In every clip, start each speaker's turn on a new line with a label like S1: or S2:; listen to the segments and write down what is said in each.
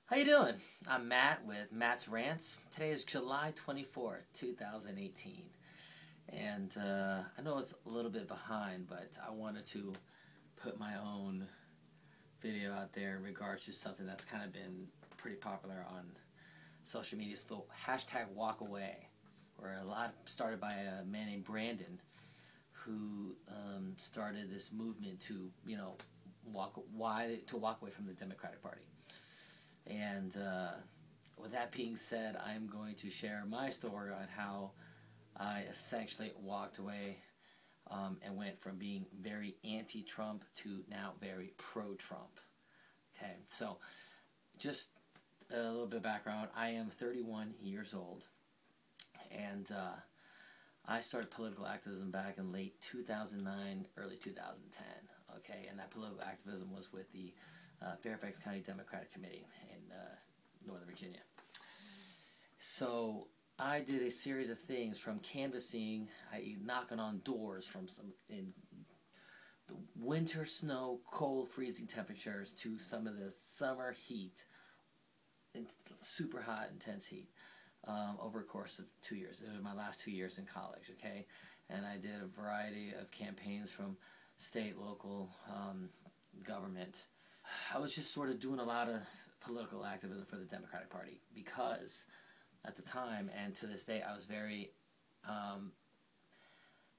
S1: How you doing? I'm Matt with Matt's Rants. Today is July 24th, 2018. And I know it's a little bit behind, but I wanted to put my own video out there in regards to something that's kind of been pretty popular on social media. It's the hashtag Walkaway, where a lot started by a man named Brandon who started this movement to, walk away from the Democratic Party. And with that being said, I'm going to share my story on how I essentially walked away and went from being very anti-Trump to now very pro-Trump. Okay, so just a little bit of background. I am 31 years old, and I started political activism back in late 2009, early 2010. Okay, and that political activism was with the Fairfax County Democratic Committee in Northern Virginia. So I did a series of things, from canvassing, i.e. knocking on doors from some in the winter snow, cold, freezing temperatures, to some of the summer heat, super hot, intense heat, over a course of 2 years. It was my last 2 years in college, okay? And I did a variety of campaigns from state, local, government. I was just sort of doing a lot of political activism for the Democratic Party because at the time and to this day I was very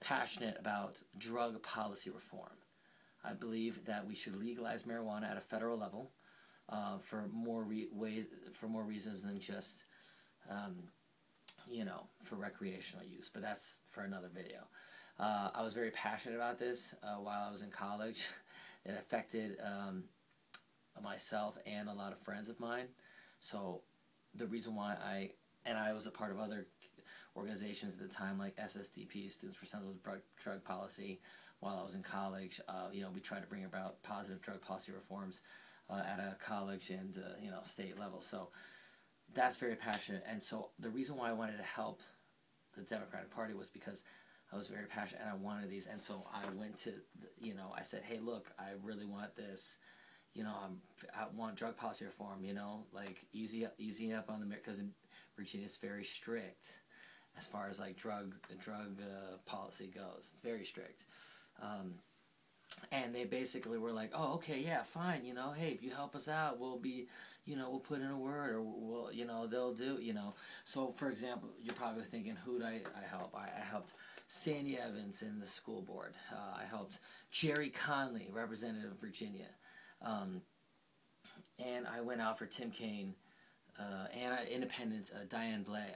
S1: passionate about drug policy reform. I believe that we should legalize marijuana at a federal level for more reasons than just for recreational use, but that's for another video. I was very passionate about this while I was in college. It affected myself and a lot of friends of mine. So the reason why I was a part of other organizations at the time, like SSDP, Students for Sensible Drug Policy, while I was in college. We tried to bring about positive drug policy reforms at a college and state level. So that's very passionate. And so the reason why I wanted to help the Democratic Party was because I was very passionate and I wanted these. And so I went to, I said, hey, look, I really want this. I want drug policy reform, like easy up on the, because in Virginia it's very strict as far as like drug policy goes. It's very strict. And they basically were like, oh, okay, yeah, fine, hey, if you help us out, we'll be, we'll put in a word, or we'll, they'll do, So, for example, you're probably thinking, who'd I help? I helped Sandy Evans in the school board. I helped Jerry Conley, representative of Virginia. And I went out for Tim Kaine, and independent Diane Blay.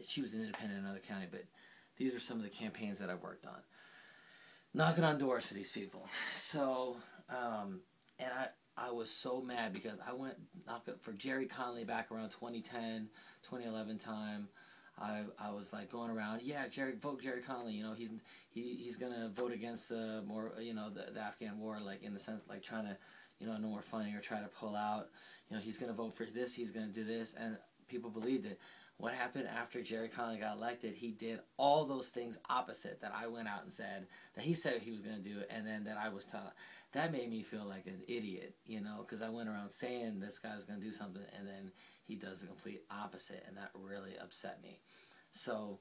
S1: She was an independent in another county, but these are some of the campaigns that I worked on. Knocking on doors for these people. So, and I was so mad because I went knocking for Jerry Conley back around 2010, 2011 time. I was like going around, yeah, vote Jerry Conley. He's gonna vote against the Afghan war, like in the sense like trying to, no more funding or try to pull out. He's gonna vote for this. He's gonna do this, and people believed it. What happened after Jerry Conley got elected? He did all those things opposite that I went out and said that he said he was gonna do, and then that I was telling. That made me feel like an idiot, because I went around saying this guy was gonna do something, and then he does the complete opposite, and that really upset me. So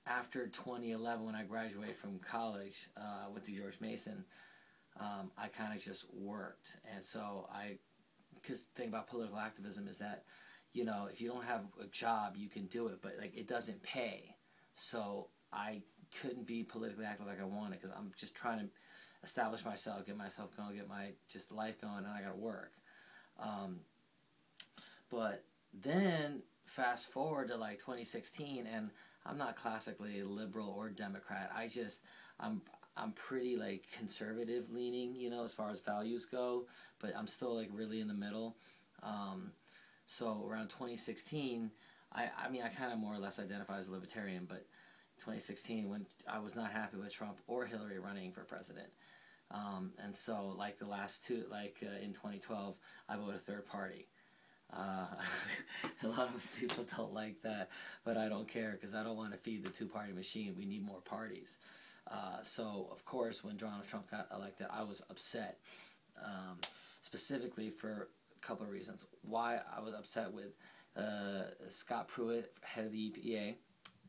S1: after 2011, when I graduated from college, I went to George Mason. I kind of just worked, and so because the thing about political activism is that, if you don't have a job, you can do it, but like it doesn't pay. So I couldn't be politically active like I wanted because I'm just trying to establish myself, get myself going, get my just life going, and I got to work. But then fast forward to like 2016, and I'm not classically liberal or Democrat. I'm pretty like conservative leaning, as far as values go, but I'm still like really in the middle. So around 2016, I kind of more or less identify as a libertarian, but 2016, when I was not happy with Trump or Hillary running for president. And so like the last two, in 2012, I voted third party. A lot of people don't like that, but I don't care because I don't want to feed the two-party machine. We need more parties. So, of course, when Donald Trump got elected, I was upset, specifically for a couple of reasons. Why I was upset with Scott Pruitt, head of the EPA,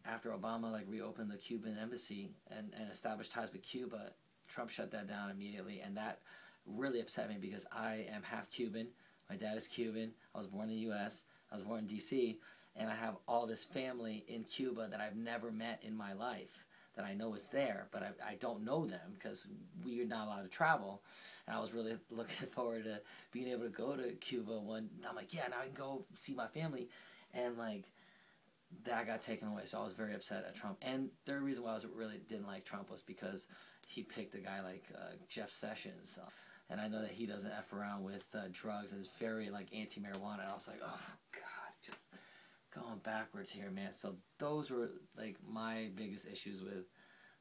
S1: after Obama reopened the Cuban embassy and established ties with Cuba. Trump shut that down immediately, and that really upset me because I am half Cuban. My dad is Cuban. I was born in the U.S. I was born in D.C., and I have all this family in Cuba that I've never met in my life, that I know is there, but I don't know them because we're not allowed to travel. And I was really looking forward to being able to go to Cuba I'm like, yeah, now I can go see my family. And that got taken away, so I was very upset at Trump. And the reason why I really didn't like Trump was because he picked a guy like Jeff Sessions. And I know that he doesn't F around with drugs and is very anti-marijuana. And I was like, oh God, just going backwards here, man. So those were my biggest issues with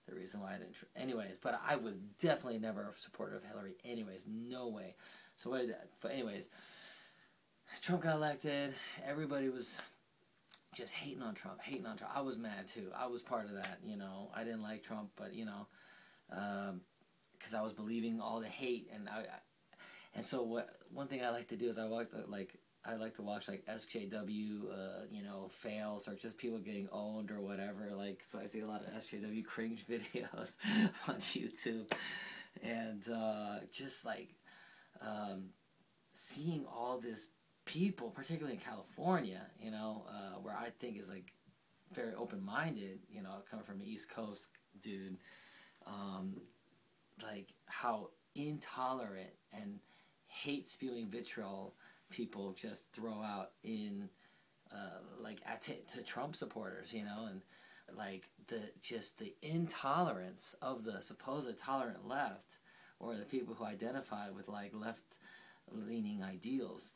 S1: the reason why I didn't. Anyways, but I was definitely never a supporter of Hillary. Anyways, no way. So what did that? But anyways, Trump got elected. Everybody was just hating on Trump. I was mad too. I was part of that. I didn't like Trump, but because I was believing all the hate, and so one thing I like to do is I like to watch SJW, fails, or just people getting owned or whatever. So I see a lot of SJW cringe videos on YouTube, and just seeing all this people, particularly in California, where I think is very open-minded, coming from an East Coast dude, how intolerant and hate-spewing vitriol people just throw out in to Trump supporters, and the intolerance of the supposed tolerant left, or the people who identify with left-leaning ideals.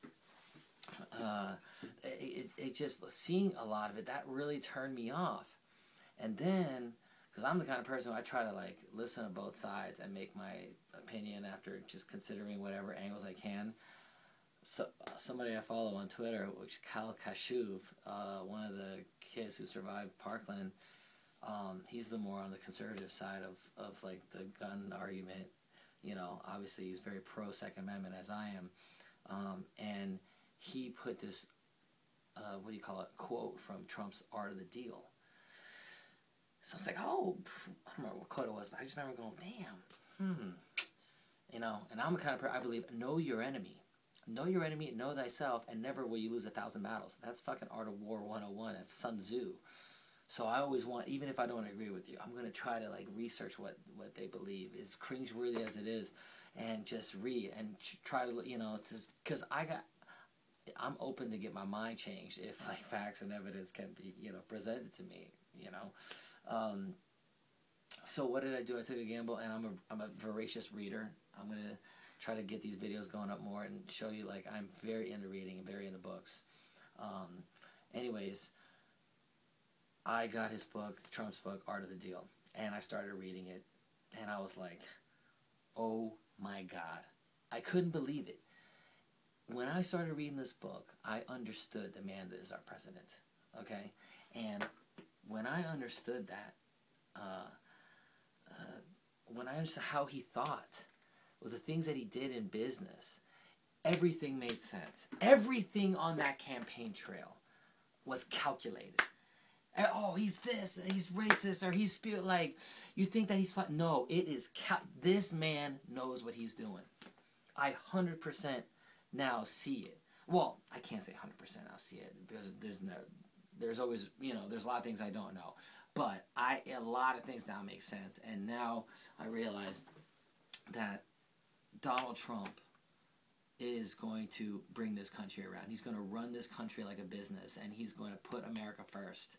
S1: It just, seeing a lot of it, that really turned me off. And then, because I'm the kind of person who I try to listen to both sides and make my opinion after just considering whatever angles I can. So somebody I follow on Twitter, which Kal Kashuv, one of the kids who survived Parkland, he's the more on the conservative side of the gun argument. Obviously he's very pro Second Amendment, as I am, and he put this quote from Trump's Art of the Deal. So it's I don't remember what quote it was, but I just remember going, damn, and I'm the kind of person, I believe, know your enemy. Know your enemy, know thyself, and never will you lose 1,000 battles. That's fucking Art of War 101. That's Sun Tzu. So I always want, even if I don't agree with you, I'm going to try to research what they believe, as cringeworthy as it is, and just read and try to, because I'm open to get my mind changed if facts and evidence can be, presented to me, So what did I do? I took a gamble, and I'm a voracious reader. I'm going to try to get these videos going up more and show you I'm very into reading and very into books. Anyways, I got his book, Trump's book, Art of the Deal, and I started reading it, and I was like, oh my God. I couldn't believe it. When I started reading this book, I understood the man that is our president, okay? And when I understood that, when I understood how he thought, with the things that he did in business, everything made sense. Everything on that campaign trail was calculated. And, oh, he's this, he's racist, or he's you think that he's no, it is this man knows what he's doing. I 100% now see it. Well, I can't say 100% now see it. There's always, there's a lot of things I don't know. But a lot of things now make sense. And now I realize that Donald Trump is going to bring this country around. He's going to run this country like a business, and he's going to put America first.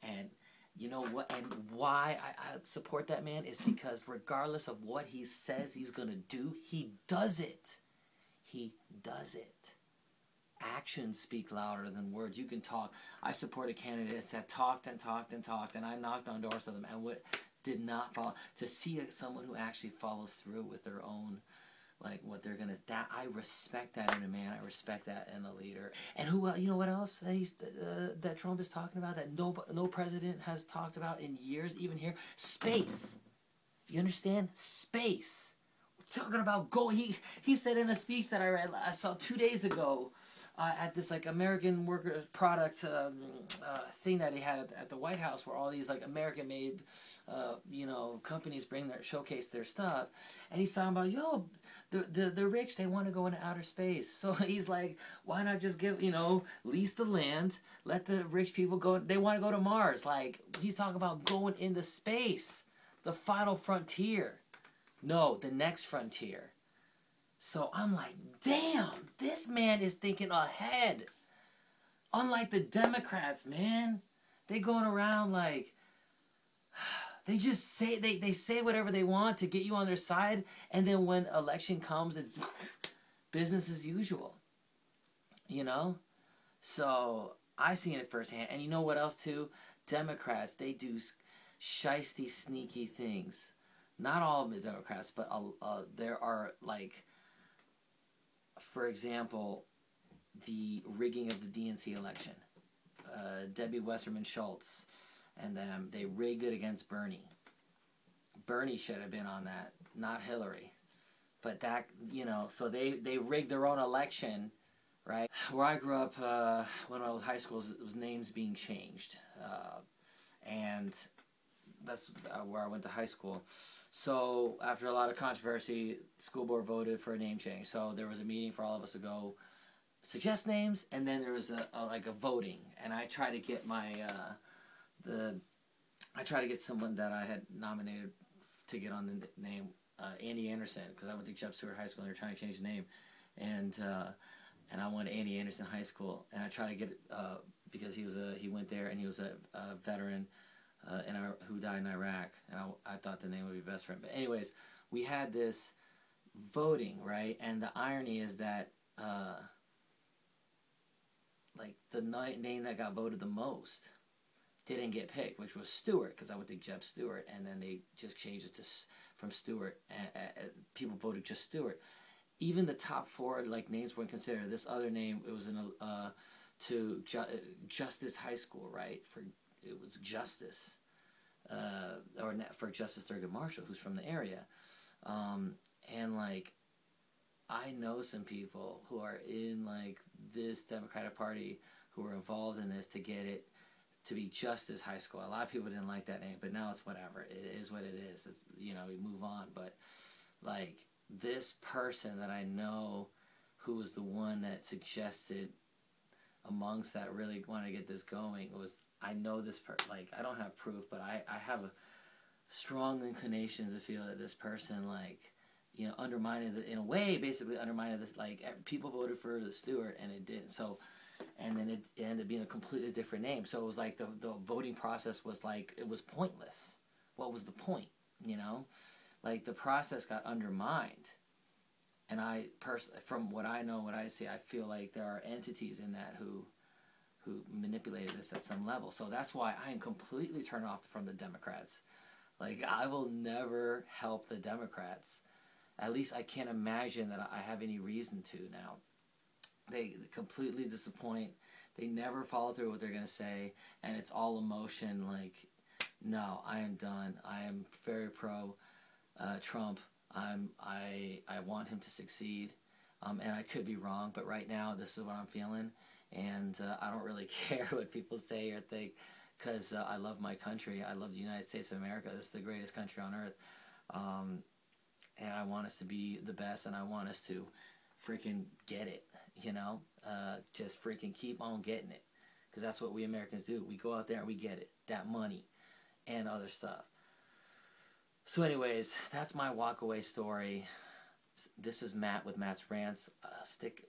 S1: And you know what? And why I support that man is because regardless of what he says he's going to do, he does it. He does it. Actions speak louder than words. You can talk. I support a candidate that talked and talked and talked, and I knocked on doors of them, and what did not follow. To see someone who actually follows through with their own, what they're gonna. That I respect that in a man. I respect that in a leader. And who, you know what else that Trump is talking about that no president has talked about in years, even here? Space. You understand? Space. We're talking about gold. He said in a speech that I saw 2 days ago at this like American worker product thing that he had at the White House, where all these like American made companies showcase their stuff, and he's talking about, yo, the rich, they want to go into outer space. So he's like, why not just give, lease the land, let the rich people go. They want to go to Mars. Like, he's talking about going into space, the final frontier. No, the next frontier. So I'm like, damn, this man is thinking ahead. Unlike the Democrats, man. They going around like, they just say, they say whatever they want to get you on their side, and then when election comes, it's business as usual. So I seen it firsthand. And you know what else too? Democrats, they do shiesty, sneaky things. Not all of the Democrats, but there are, like, for example, the rigging of the DNC election. Debbie Wasserman Schultz and them, they rigged it against Bernie. Bernie should have been on that, not Hillary. But that, so they rigged their own election, right? Where I grew up, when I was in high school, it was names being changed. And that's where I went to high school. So after a lot of controversy, the school board voted for a name change. So there was a meeting for all of us to go suggest names, and then there was a voting. And I tried to get I tried to get someone that I had nominated to get on the name, Andy Anderson, because I went to Jeb Stuart High School and they were trying to change the name, and I went to Andy Anderson High School, and I tried to get because he went there and he was a veteran who died in Iraq, and I thought the name would be best for him. But anyways, we had this voting, right? And the irony is that like the name that got voted the most didn't get picked, which was Stewart, because I went to Jeb Stuart, and then they just changed it from Stewart. People voted just Stewart. Even the top four names weren't considered. This other name, it was to Justice High School, right? It was Justice, or for Justice Thurgood Marshall, who's from the area, and I know some people who are in this Democratic Party who were involved in this to get it to be Justice High School. A lot of people didn't like that name, but now it's whatever. It is what it is. It's, we move on. But this person that I know, who was the one that suggested amongst that really want to get this going, I know this person. I don't have proof, but I have a strong inclinations to feel that this person undermined it in a way, basically undermined this. People voted for the Stewart and it didn't. So, and then it ended up being a completely different name. So it was the voting process was it was pointless. What was the point? The process got undermined. And I personally, from what I know, what I see, I feel like there are entities in that who manipulated this at some level. So that's why I am completely turned off from the Democrats. I will never help the Democrats. At least I can't imagine that I have any reason to now. They completely disappoint. They never follow through what they're going to say, and it's all emotion. No, I am done. I am very pro Trump. I want him to succeed, and I could be wrong, but right now this is what I'm feeling, and I don't really care what people say or think, because I love my country. I love the United States of America. This is the greatest country on earth, and I want us to be the best, and I want us to freaking get it, just freaking keep on getting it, because that's what we Americans do. We go out there and we get it, that money and other stuff. So anyways, that's my Walkaway story. This is Matt with Matt's Rants. Stick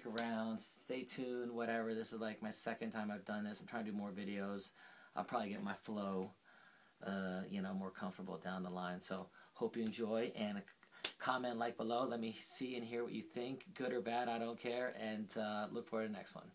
S1: around, stay tuned, whatever. This is my second time I've done this. I'm trying to do more videos. I'll probably get my flow, more comfortable down the line. So hope you enjoy, and comment below. Let me see and hear what you think, good or bad, I don't care, and look forward to the next one.